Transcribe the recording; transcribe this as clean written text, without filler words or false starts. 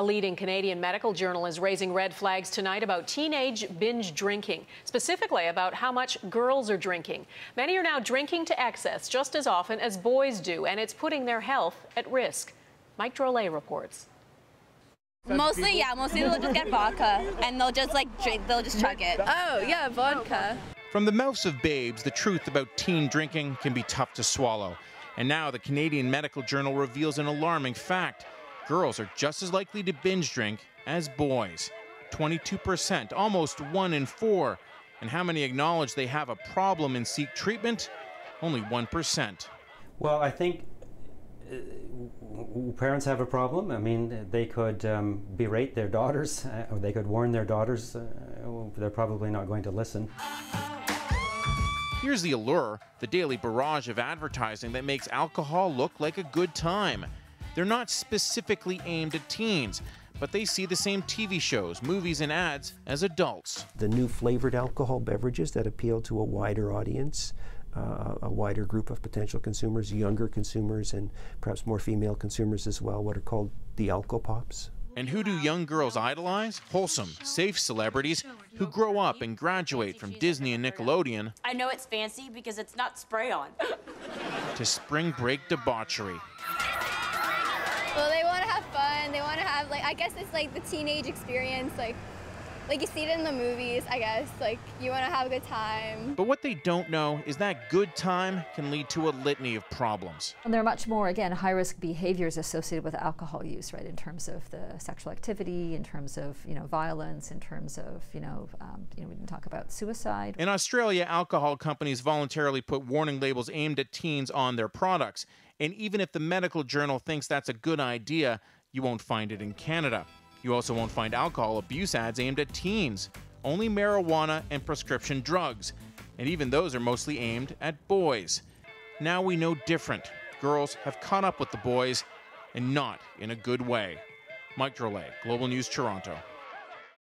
A leading Canadian medical journal is raising red flags tonight about teenage binge drinking, specifically about how much girls are drinking. Many are now drinking to excess just as often as boys do, and it's putting their health at risk. Mike Drolet reports. Mostly they'll just get vodka and they'll just they'll just chug it. Oh, yeah, vodka. From the mouths of babes, the truth about teen drinking can be tough to swallow. And now the Canadian Medical Journal reveals an alarming fact. Girls are just as likely to binge drink as boys. 22%, almost 1 in 4. And how many acknowledge they have a problem and seek treatment? Only 1%. Well, I think parents have a problem. I mean, they could berate their daughters, or they could warn their daughters. They're probably not going to listen. Here's the allure, the daily barrage of advertising that makes alcohol look like a good time. They're not specifically aimed at teens, but they see the same TV shows, movies, and ads as adults. The new flavored alcohol beverages that appeal to a wider audience, a wider group of potential consumers, younger consumers, and perhaps more female consumers as well, what are called the alcopops. And who do young girls idolize? Wholesome, safe celebrities who grow up and graduate from Disney and Nickelodeon. I know it's fancy because it's not spray-on. To spring break debauchery. Well, they want to have fun. They want to have, I guess it's like the teenage experience, like you see it in the movies, I guess. You want to have a good time. But what they don't know is that good time can lead to a litany of problems. And there are much more, again, high-risk behaviors associated with alcohol use, right? In terms of the sexual activity, in terms of, violence, in terms of, we didn't talk about suicide. In Australia, alcohol companies voluntarily put warning labels aimed at teens on their products. And even if the medical journal thinks that's a good idea, you won't find it in Canada. You also won't find alcohol abuse ads aimed at teens, only marijuana and prescription drugs. And even those are mostly aimed at boys. Now we know different. Girls have caught up with the boys, and not in a good way. Mike Drolet, Global News, Toronto.